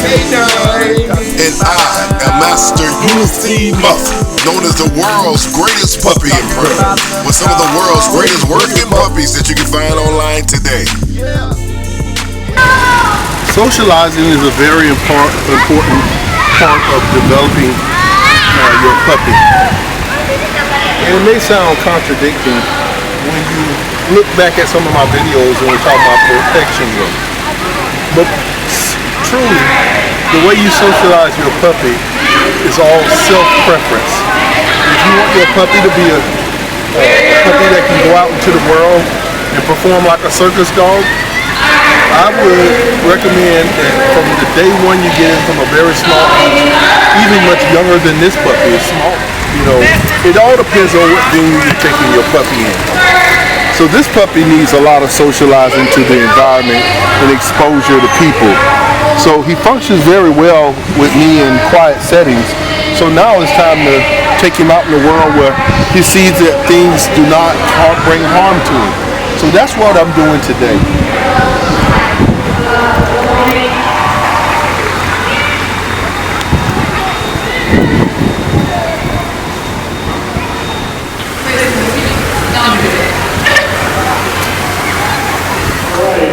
And I am Master ULYSEEMUFFJR, known as the world's greatest puppy impersonator, with some of the world's greatest working puppies that you can find online today. Socializing is a very important part of developing your puppy. And it may sound contradicting when you look back at some of my videos when we talk about perfectionism. But truly, the way you socialize your puppy is all self-preference. If you want your puppy to be a puppy that can go out into the world and perform like a circus dog, I would recommend that from the day one you get in from a very small age, even much younger than this puppy is small. You know, it all depends on what venue you're taking your puppy in. So this puppy needs a lot of socializing to the environment and exposure to people. So he functions very well with me in quiet settings. So now it's time to take him out in the world where he sees that things do not bring harm to him. So that's what I'm doing today.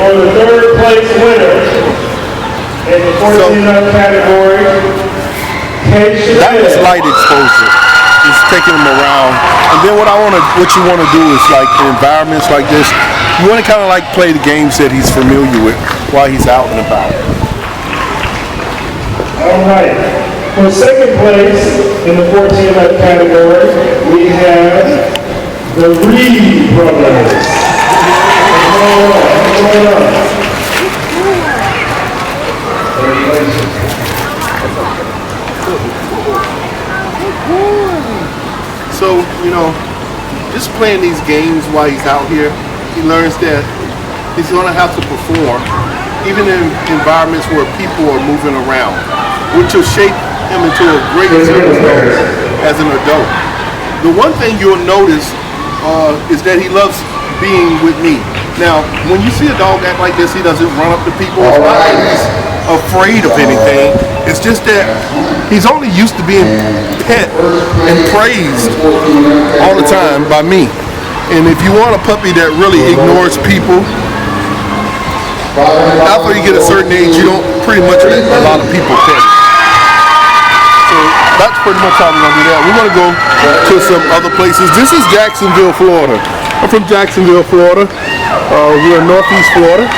For the third place winner in the 14-up category, that is light exposure. It's taking them around. And then what you want to do is, like in environments like this, you want to kind of like play the games that he's familiar with while he's out and about. All right. For second place in the 14-up category, we have the Reed brothers. So, you know, just playing these games while he's out here, he learns that he's going to have to perform, even in environments where people are moving around, which will shape him into a great service dog as an adult. The one thing you'll notice is that he loves being with me. Now, when you see a dog act like this, he doesn't run up to people. It's not that he's afraid of anything. It's just that he's only used to being pet and praised all the time by me. And if you want a puppy that really ignores people, after you get a certain age, you don't pretty much let a lot of people pet him. So that's pretty much how we're going to do that. We're going to go to some other places. This is Jacksonville, Florida. I'm from Jacksonville, Florida. We're in Northeast Florida,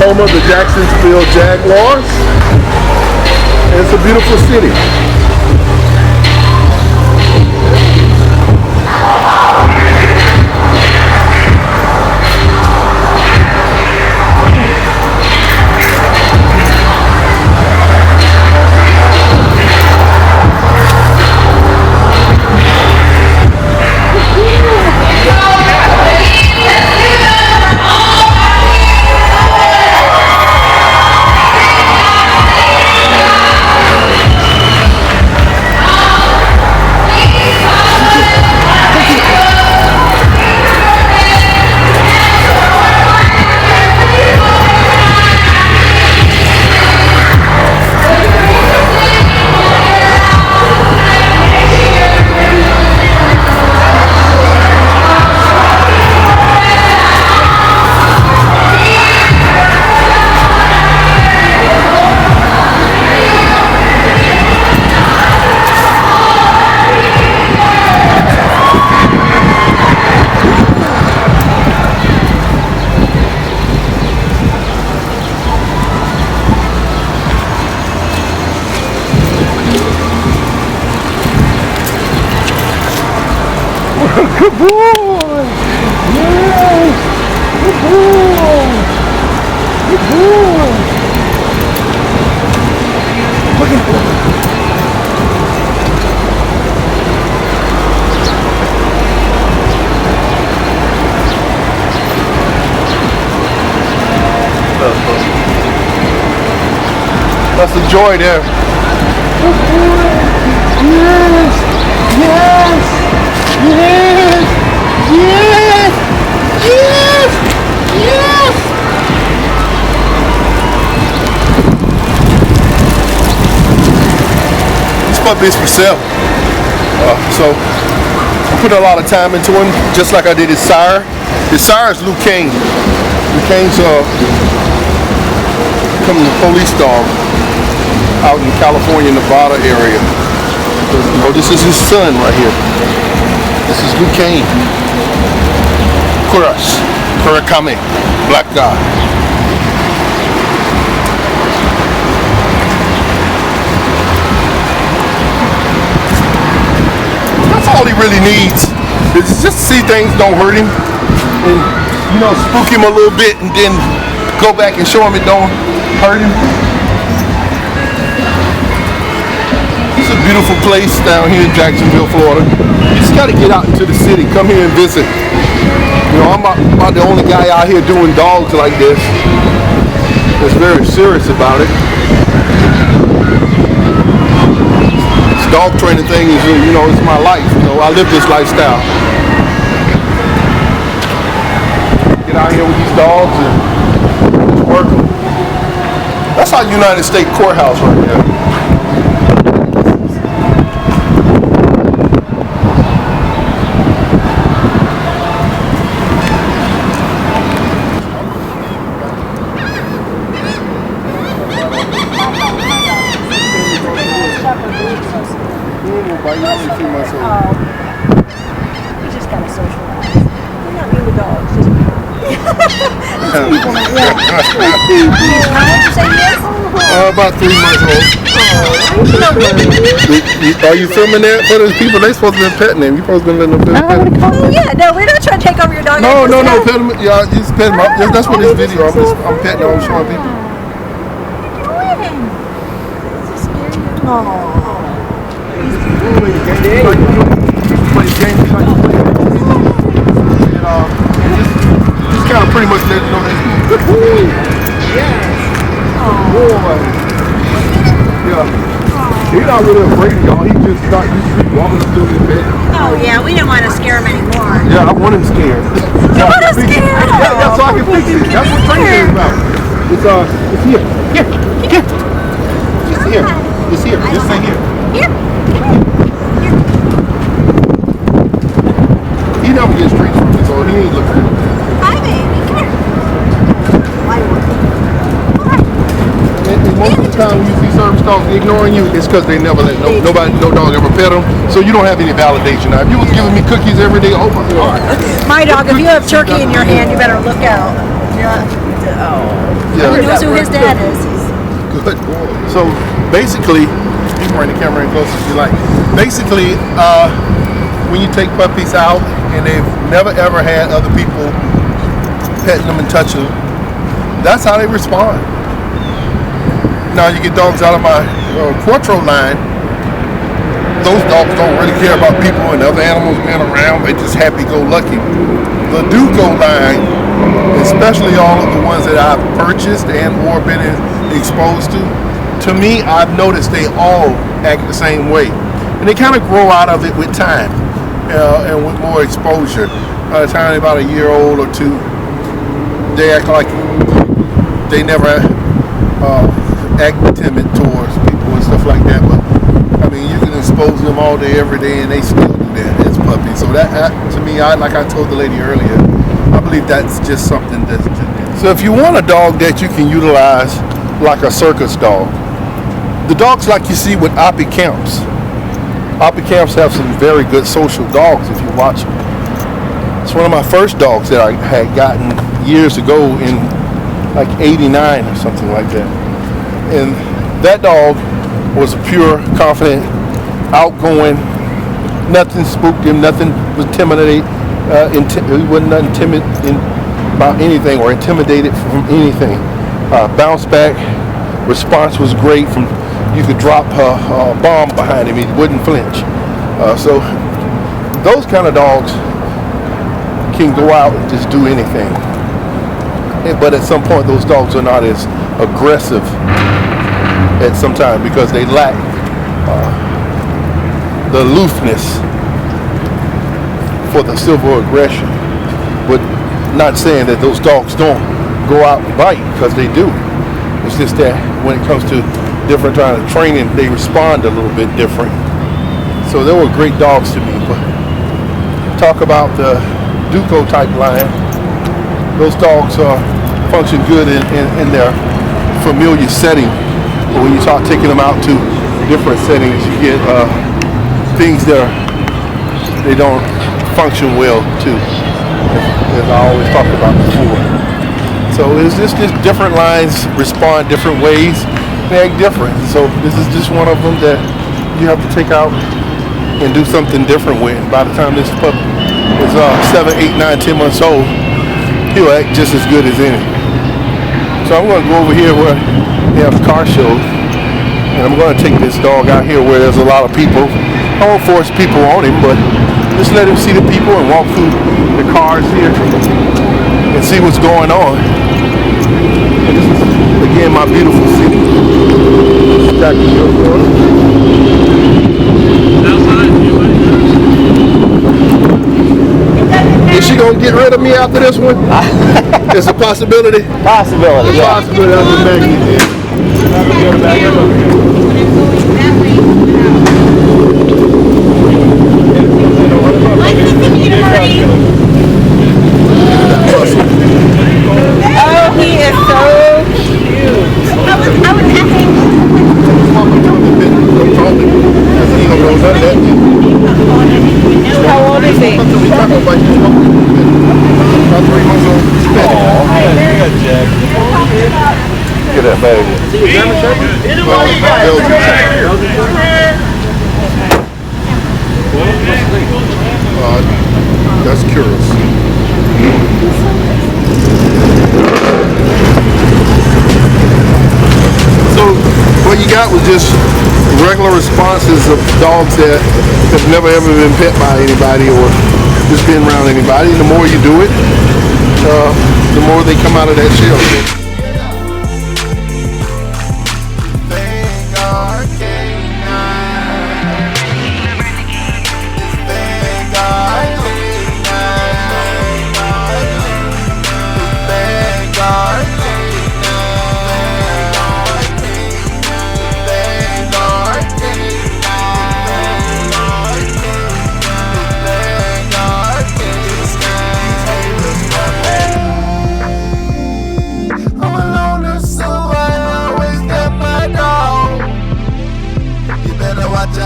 home of the Jacksonville Jaguars. And it's a beautiful city. Good boy! Yes! Good boy! Good boy! Look at that! That's the joy there. Good boy! Yes! Yes! Yes! Yes! Yes! Yes! puppies for sale. So I put a lot of time into him, just like I did his sire. His sire is Luke Kane. Luke Kane's becoming a police dog out in California, Nevada area. You know, this is his son right here. This is Luke Kane. Kurakame, black guy. That's all he really needs. Is just to see things don't hurt him, and you know, spook him a little bit, and then go back and show him it don't hurt him. It's a beautiful place down here in Jacksonville, Florida. You just got to get out into the city, come here and visit. You know, I'm about the only guy out here doing dogs like this that's very serious about it. This dog training thing is, you know, it's my life. You know, I live this lifestyle. Get out here with these dogs and just work them. That's our United States courthouse right there. About 3 months old. Are you filming that for those people? They supposed to be petting him. You supposed to be letting them pet him. Yeah, no, we're not trying to take over your dog. No, pet him. Yeah, just pet him up. That's what this video. I'm petting him. I'm showing people. Just kind of pretty much let you know that. Yeah. He's not really afraid of y'all. He just thought you should walk him through the bed. Oh yeah, we didn't want to scare him anymore. Yeah, I want him scared. You want us scared? Yeah, that's so I can fix it. That's what training is about. It's here. Here. It's here. It's here. Just say here. Here. He never gets treats from me, so he ain't looking at me. Hi, baby. Come here. And most of the time when you see service dogs ignoring you, it's because they never let no dog ever pet them, so you don't have any validation. Now, if you was giving me cookies every day, oh my God. My dog, if you have turkey in your hand, you better look out. Yeah. He knows who his dad is. Good. So basically, you can bring the camera in close as you like. Basically, when you take puppies out and they've never ever had other people petting them and touching them, that's how they respond. Now you get dogs out of my Quattro line, those dogs don't really care about people and other animals being around. They're just happy-go-lucky. The Duco line, especially all of the ones that I've purchased and or been exposed to me, I've noticed they all act the same way. And they kind of grow out of it with time and with more exposure. By the time they're about a year old or two, they act like they never act timid towards people and stuff like that. But I mean, you can expose them all day, every day, and they still do that as puppies. So that, to me, like I told the lady earlier, I believe that's just something that's. So if you want a dog that you can utilize like a circus dog, the dogs like you see with Oppie camps. Oppie camps have some very good social dogs if you watch them. It's one of my first dogs that I had gotten years ago in like '89 or something like that. And that dog was a pure, confident, outgoing, nothing spooked him, nothing was intimidated, he wasn't nothing timid about anything or intimidated from anything. Bounce back, response was great. You could drop a bomb behind him, he wouldn't flinch. So those kind of dogs can go out and just do anything. But at some point, those dogs are not as aggressive at some time because they lack the aloofness for the civil aggression. But not saying that those dogs don't go out and bite, because they do. It's just that when it comes to different kind of training, they respond a little bit different. So they were great dogs to me. But talk about the Duco type line. Those dogs function good in their familiar setting. But when you start taking them out to different settings, you get things that they don't function well too, as I always talked about before. So it's just different lines respond different ways. They act different. So this is just one of them that you have to take out and do something different with. By the time this pup is 7, 8, 9, 10 months old, he'll act just as good as any. So I'm going to go over here where they have car shows, and I'm going to take this dog out here where there's a lot of people. I won't force people on him, but just let him see the people and walk through the cars here and see what's going on. And this is, again, my beautiful city. Is she gonna get rid of me after this one? It's a possibility. Possibility, yeah. Possibility. I'll be back here. I'll go back Oh, he is so cute. I was asking. How old is he? Get that baby. That's curious. So what you got was just regular responses of dogs that have never ever been pet by anybody or just been around anybody. And the more you do it, the more they come out of that shell.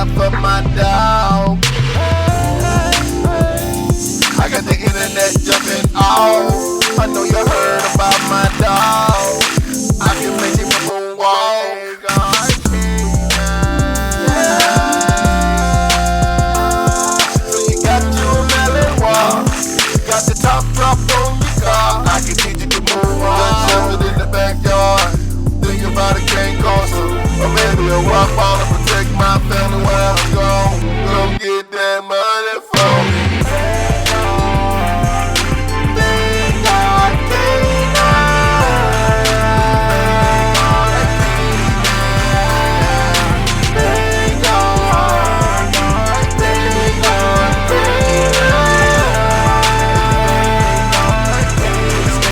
For my dog, I got the internet jumping off. I know you heard about my dog. I can make him moonwalk. So you got your melon walk, you got the top drop on your car. I can teach you to move on. Jump it in the backyard. Think about it can't cost her, or maybe a walk on.